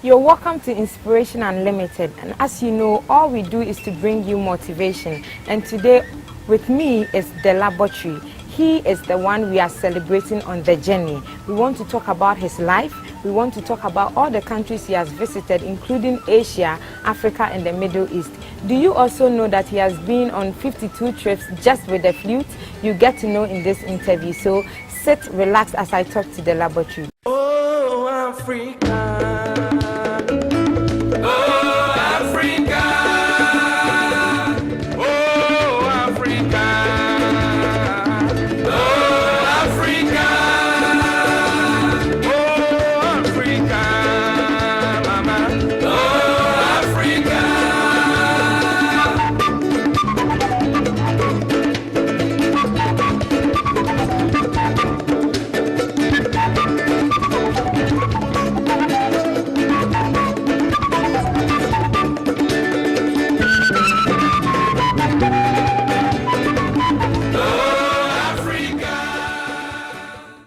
You're welcome to Inspiration Unlimited, and as you know, all we do is to bring you motivation. And today with me is Dela Botry. He is the one we are celebrating on the journey. We want to talk about his life. We want to talk about all the countries he has visited, including Asia, Africa, and the Middle East. Do you also know that he has been on 52 trips just with the flute? You get to know in this interview. So sit, relax as I talk to Dela Botry. Oh, Africa.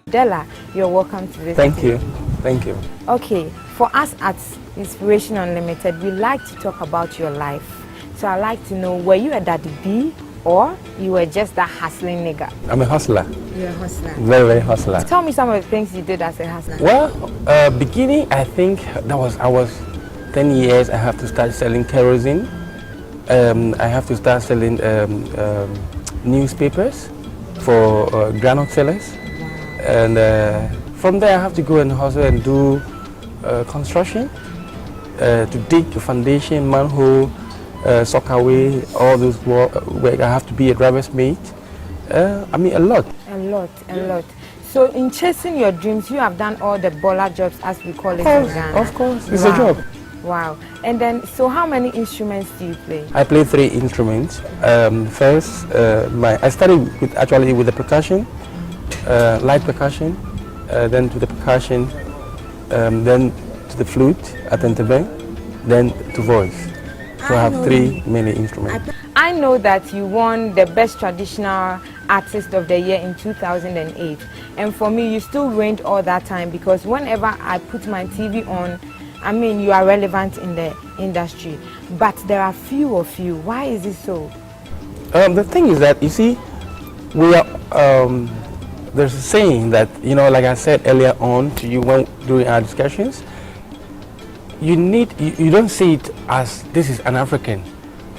Dela, you're welcome to this. Thank you. Thank you. Okay, for us at Inspiration Unlimited, we like to talk about your life. So I'd like to know, were you a Daddy B or you were just that hustling nigga? I'm a hustler. You're a hustler. Very, very hustler. Tell me some of the things you did as a hustler. Well, beginning, I think I was 10 years. I have to start selling kerosene. I have to start selling newspapers for granite sellers. And from there I have to go and hustle and do construction, to dig the foundation, manhole, sockaway, all those work. I have to be a driver's mate. I mean, a lot. A lot. So in chasing your dreams, you have done all the baller jobs, as we call it in Ghana. Of course, it's a job. Wow. And then, so how many instruments do you play? I play 3 instruments. First, I started with the percussion. Light percussion, then to the percussion, then to the flute, atentebe, then to voice. So I have 3 main instruments. I know that you won the Best Traditional Artist of the Year in 2008. And for me, you still reigned all that time, because whenever I put my TV on, I mean, you are relevant in the industry. But there are few of you. Why is it so? The thing is that, you see, we are... there's a saying that, you know, like I said earlier on to you during our discussions, you don't see it as this is an African,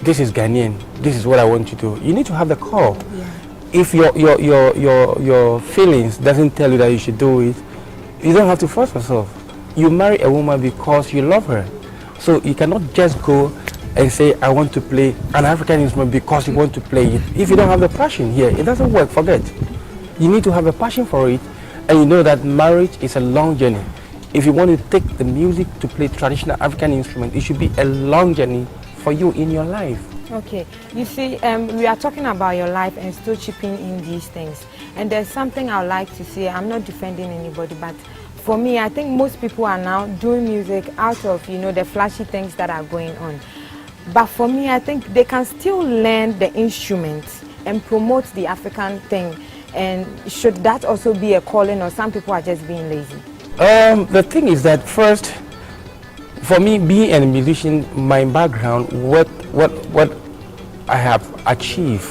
this is Ghanaian, this is what I want to do. You need to have the call. Yeah. If your feelings doesn't tell you that you should do it, you don't have to force yourself. You marry a woman because you love her. So you cannot just go and say, I want to play an African instrument because you want to play it. If you don't have the passion here, it doesn't work, forget. You need to have a passion for it, and you know that marriage is a long journey. If you want to take the music to play traditional African instrument, it should be a long journey for you in your life. Okay, you see, we are talking about your life and still chipping in these things. And there's something I would like to say. I'm not defending anybody, but for me, I think most people are now doing music out of, you know, the flashy things that are going on. But for me, I think they can still learn the instrument and promote the African thing. And should that also be a calling, or some people are just being lazy? The thing is that, first, for me, being a musician, my background, what I have achieved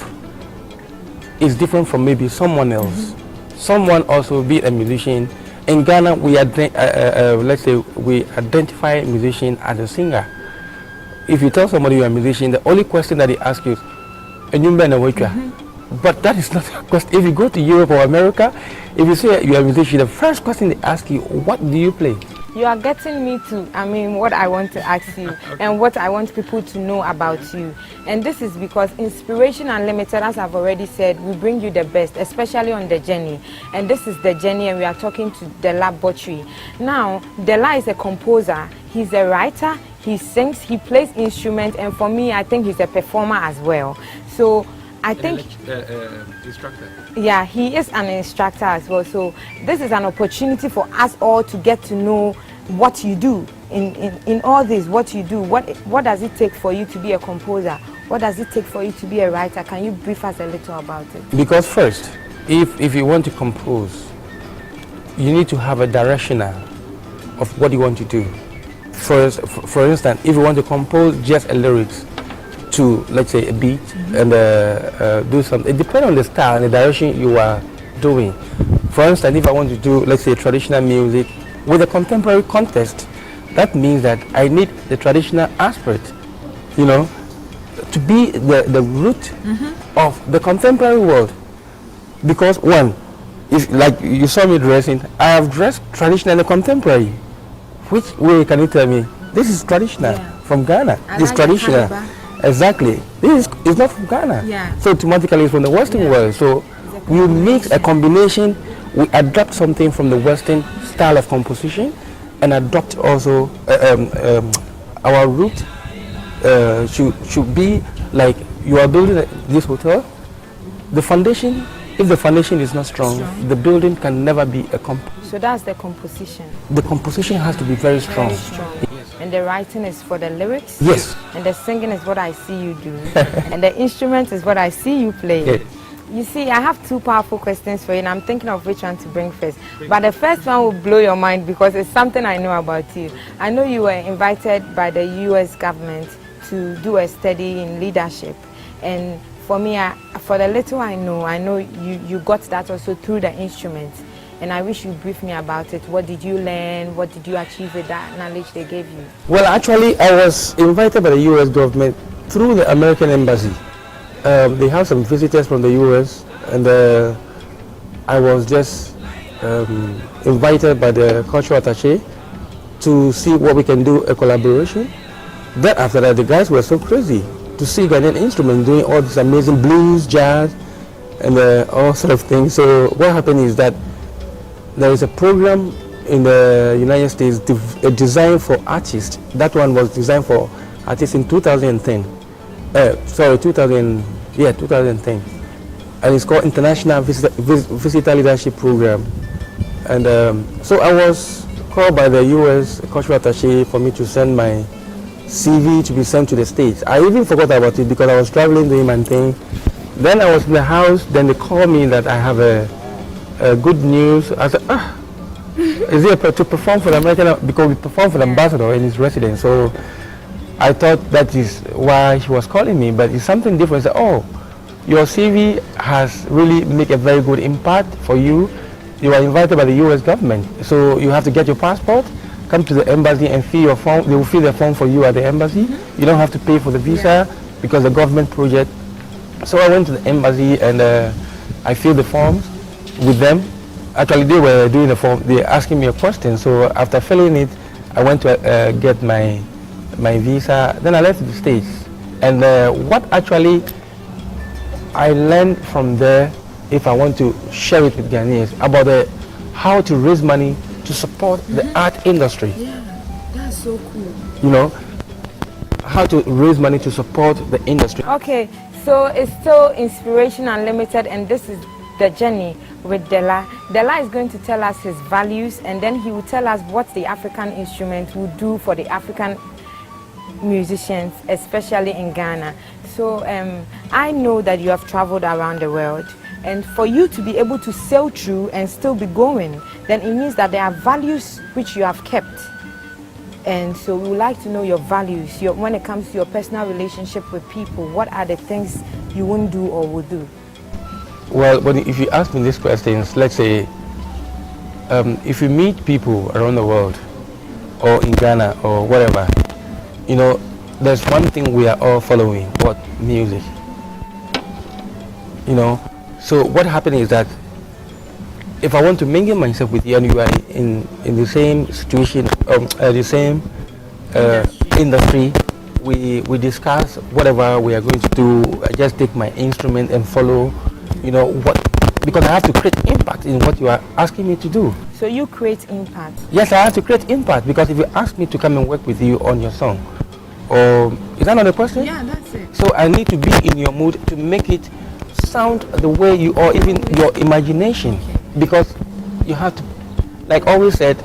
is different from maybe someone else. Someone also be a musician. In Ghana, let's say we identify a musician as a singer. If you tell somebody you're a musician, the only question that they ask you is, but that is not a question. If you go to Europe or America, if you say you're a musician, the first question they ask you, what do you play? You are getting me to, what I want to ask you and what I want people to know about you. And this is because Inspiration Unlimited, as I've already said, we bring you the best, especially on the journey. And this is the journey, and we are talking to Dela Botry. Now, Dela is a composer. He's a writer. He sings. He plays instruments. And for me, I think he's a performer as well. So I think instructor. Yeah, he is an instructor as well. So this is an opportunity for us all to get to know what you do in all this. What you do. What does it take for you to be a composer? What does it take for you to be a writer? Can you brief us a little about it? Because first, if you want to compose, you need to have a directional of what you want to do. For instance, if you want to compose just a lyrics to, let's say, a beat and do something, it depends on the style and the direction you are doing. For instance, if I want to do, let's say, traditional music with a contemporary context, that means that I need the traditional aspect, you know, to be the root of the contemporary world. Because one, if like you saw me dressing, I have dressed traditional and contemporary. Which way can you tell me? This is traditional from Ghana. This is traditional. Exactly. This is not from Ghana. Yeah. So automatically it's from the Western world. So we mix a combination, we adopt something from the Western style of composition and adopt also our root should be like you are building this hotel. The foundation, if the foundation is not strong, the building can never be a So that's the composition. The composition has to be very strong. Very strong. And the writing is for the lyrics. Yes. And the singing is what I see you do. And the instrument is what I see you play. Yes. You see, I have two powerful questions for you, and I'm thinking of which one to bring first. But the first one will blow your mind because it's something I know about you. I know you were invited by the U.S. government to do a study in leadership. And for me, for the little I know you got that also through the instruments. And I wish you brief me about it. What did you learn? What did you achieve with that knowledge they gave you? Well, actually, I was invited by the U.S. government through the American embassy. They have some visitors from the U.S. and I was just invited by the cultural attaché to see what we can do, a collaboration. Then after that, the guys were so crazy to see Ghanaian instruments doing all this amazing blues, jazz, and all sort of things. So what happened is that there is a program in the United States designed for artists. That one was designed for artists in 2010. 2010. And it's called International Visitor Leadership Program. And so I was called by the U.S. cultural attaché for me to send my CV to be sent to the States. I even forgot about it because I was traveling doing my thing. Then I was in the house, then they called me that I have a good news. I said, is it to perform for the American, because we perform for the ambassador in his residence. So I thought that is why he was calling me, but it's something different. He said, oh, your CV has really made a very good impact for you. You are invited by the U.S. government, so you have to get your passport, come to the embassy and fill your form. They will fill the form for you at the embassy. You don't have to pay for the visa because the government project. So I went to the embassy and I filled the forms with them. Actually, they were doing the form. They were asking me a question. So after filling it, I went to get my visa. Then I left the States. And what actually I learned from there, if I want to share it with Ghanaians, about how to raise money to support the art industry. Yeah, that's so cool. You know, how to raise money to support the industry. Okay, so it's still Inspiration Unlimited, and this is the journey with Dela. Dela is going to tell us his values, and then he will tell us what the African instrument will do for the African musicians, especially in Ghana. So I know that you have traveled around the world, and for you to be able to sail through and still be going, then it means that there are values which you have kept. And so we would like to know your values, when it comes to your personal relationship with people. What are the things you won't do or will do? Well, but if you ask me these questions, let's say, if you meet people around the world, or in Ghana, or whatever, you know, there's one thing we are all following, what? Music. You know, so what happened is that if I want to mingle myself with you and you are in the same situation, the same industry, we discuss whatever we are going to do. I just take my instrument and follow, you know, because I have to create impact in what you are asking me to do. So you create impact? Yes, I have to create impact, because if you ask me to come and work with you on your song, or is that not a question? Yeah, that's it. So I need to be in your mood to make it sound the way you are, even your imagination, because you have to, like always said,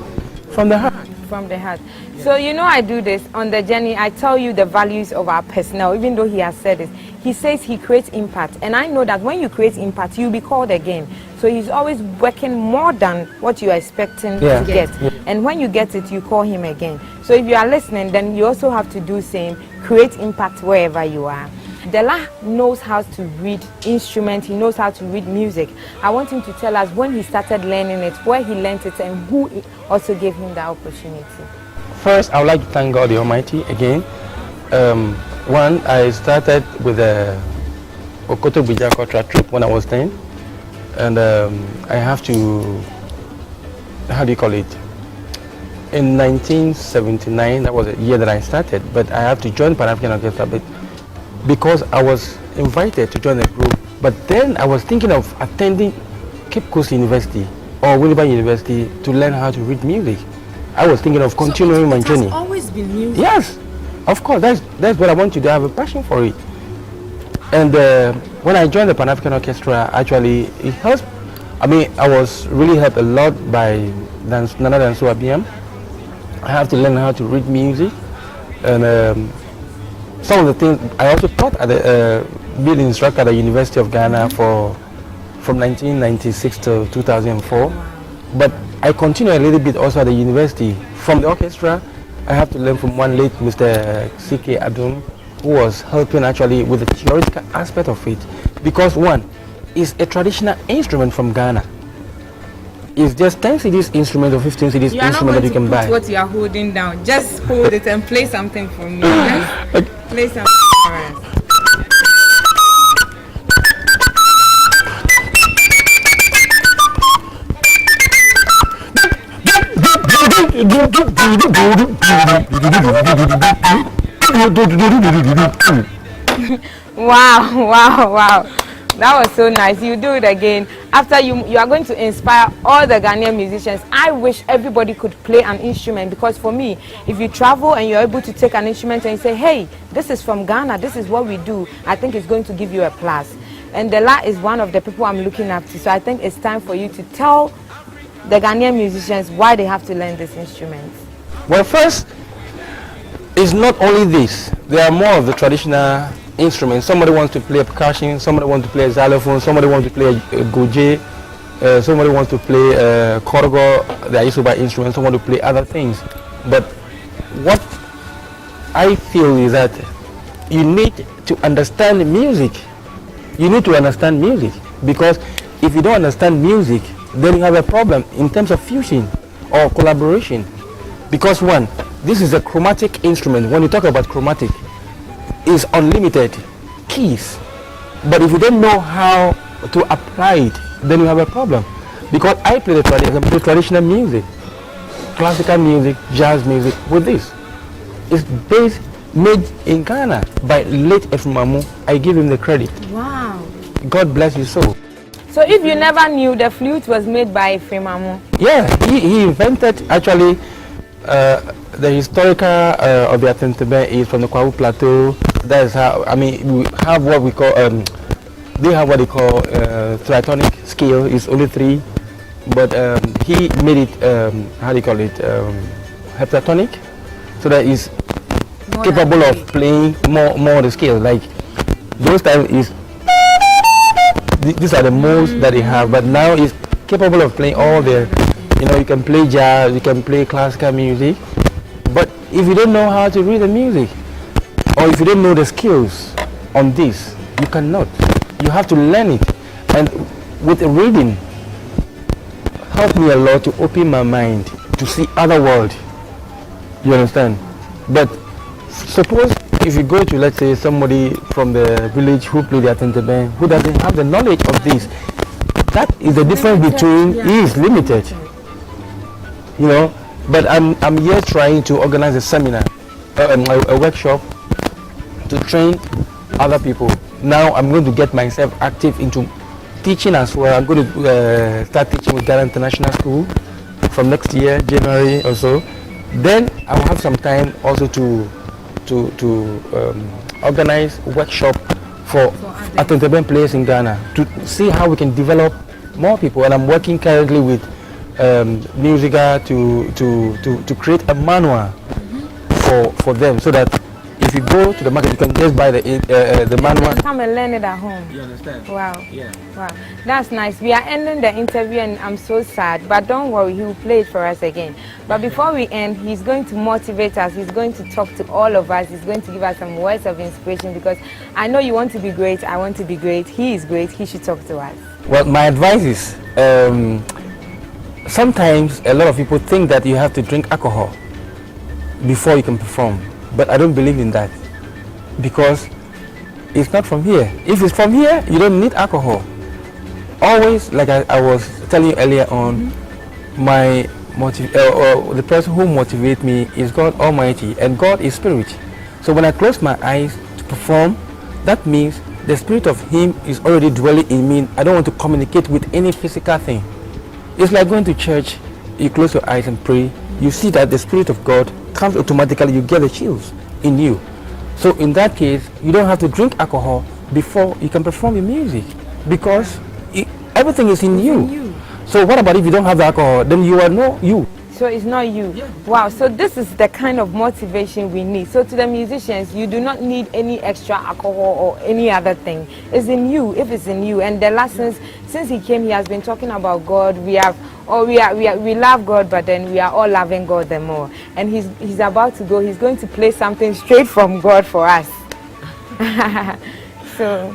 from the heart. from the heart. So you know I do this on the journey. I tell you the values of our personnel, even though he has said it. He says he creates impact, and I know that when you create impact, you'll be called again. So he's always working more than what you are expecting to get. And when you get it, you call him again. So if you are listening, then you also have to do same, create impact wherever you are. Dela knows how to read instrument, he knows how to read music. I want him to tell us when he started learning it, where he learned it, and who also gave him that opportunity. First, I would like to thank God the Almighty again. One, I started with the Okoto Bijakotra trip when I was 10. And I have to, how do you call it? In 1979, that was the year that I started, but I have to join Pan-African Orchestra because I was invited to join the group. But then I was thinking of attending Cape Coast University or Winneba University to learn how to read music. I was thinking of continuing my journey. It has always been music? Yes, of course, that's what I want to do. I have a passion for it. And when I joined the Pan-African Orchestra, actually, it helped. I mean, I was really helped a lot by Nana Danso Abiam. I have to learn how to read music. And some of the things, I also taught at the being instructor at the University of Ghana from 1996 to 2004. But I continue a little bit also at the university. From the orchestra, I have to learn from one late Mr. C.K. Adum, who was helping actually with the theoretical aspect of it. Because one, it's a traditional instrument from Ghana. It's just 10 CDs instrument or 15 CDs instrument that you can buy. What you are holding down, just hold it and play something for me. Just play something for us. Wow. That was so nice. You do it again. After you are going to inspire all the Ghanaian musicians. I wish everybody could play an instrument, because for me, if you travel and you're able to take an instrument and you say, hey, this is from Ghana, this is what we do, I think it's going to give you a plus. And Dela is one of the people I'm looking up to. So I think it's time for you to tell the Ghanaian musicians why they have to learn this instrument. Well, first, it's not only this. There are more of the traditional instruments. Somebody wants to play a percussion, somebody wants to play a xylophone, somebody wants to play a goje, somebody wants to play a korgo, the Ayusoba instrument, someone to play other things. But what I feel is that you need to understand music. You need to understand music, because if you don't understand music, then you have a problem in terms of fusion or collaboration. Because one, this is a chromatic instrument. When you talk about chromatic, it's unlimited keys. But if you don't know how to apply it, then you have a problem. Because I play the traditional music, classical music, jazz music with this. It's made in Ghana by late Efumamu. I give him the credit. Wow. God bless his soul. So if you never knew, the flute was made by Efumamu. Yeah, he invented actually the historical of the Atentebe is from the Kwahu Plateau. That is how, I mean, we have what we call, they have what they call tritonic scale. It's only 3, but he made it, how do you call it, heptatonic, so that is more capable of playing more the scale. Like those times is, these are the most that they have, but now it's capable of playing all the, you know, you can play jazz, you can play classical music, but if you don't know how to read the music, or if you don't know the skills on this, you cannot. You have to learn it. And with reading, helped me a lot to open my mind to see other world. You understand? But suppose if you go to, let's say, somebody from the village who play the Atentebe, who doesn't have the knowledge of this, that is the difference between, he is limited. You know, but I'm here trying to organize a seminar, a workshop to train other people. Now I'm going to get myself active into teaching as well. I'm going to start teaching with Ghana International School from next year, January or so. Then I will have some time also to organize a workshop for Atenteben players in Ghana to see how we can develop more people. And I'm working currently with Musica to create a manual for them, so that if you go to the market, you can just buy the manual. Come and learn it at home. You understand? Wow. Yeah. Wow. That's nice. We are ending the interview and I'm so sad, but don't worry, he will play it for us again. But before we end, he's going to motivate us. He's going to talk to all of us. He's going to give us some words of inspiration, because I know you want to be great. I want to be great. He is great. He should talk to us. Well, my advice is, sometimes a lot of people think that you have to drink alcohol before you can perform, but I don't believe in that, because it's not from here. If it's from here, you don't need alcohol. Always, like I was telling you earlier on, the person who motivates me is God Almighty, and God is spirit. So when I close my eyes to perform, that means the spirit of Him is already dwelling in me. I don't want to communicate with any physical thing. It's like going to church, you close your eyes and pray, you see that the spirit of God comes automatically, you get the chills in you. So in that case, you don't have to drink alcohol before you can perform your music, because everything is in you. So what about if you don't have the alcohol? Then you are no you. So it's not you. Yeah. Wow. So this is the kind of motivation we need. So to the musicians, you do not need any extra alcohol or any other thing. It's in you. If it's in you. And the lessons, since he came, he has been talking about God. We love God, but then we are all loving God the more. And he's about to go. He's going to play something straight from God for us. So.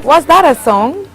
Was that a song?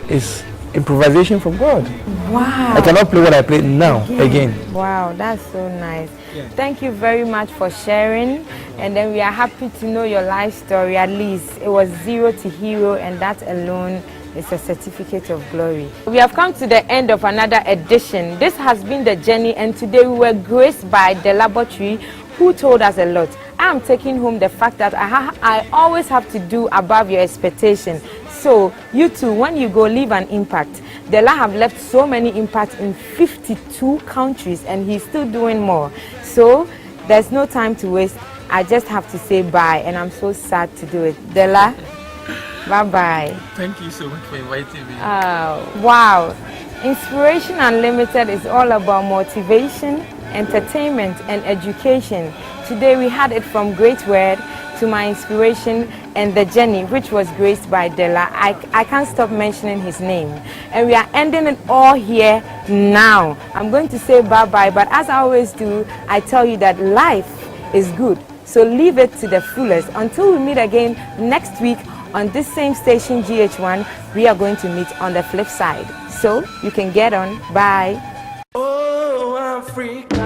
It's improvisation from God. Wow. I cannot play what I play now again. Wow, that's so nice. Yeah. Thank you very much for sharing. And then we are happy to know your life story. At least it was zero to hero, and that alone is a certificate of glory. We have come to the end of another edition. This has been The Journey, and today we were graced by the laboratory, who told us a lot. I am taking home the fact that I always have to do above your expectation. So you too, when you go, leave an impact. Dela have left so many impacts in 52 countries, and he's still doing more. So there's no time to waste. I just have to say bye, and I'm so sad to do it. Dela, bye-bye. Thank you so much for inviting me. Wow. Inspiration Unlimited is all about motivation, entertainment, and education. Today we had it from Great Word to my inspiration and The Journey, which was graced by Dela. I can't stop mentioning his name. And we are ending it all here now. I'm going to say bye-bye, but as I always do, I tell you that life is good. So live it to the fullest. Until we meet again next week on this same station, GH1, we are going to meet on the flip side. So you can get on. Bye. Oh, Africa.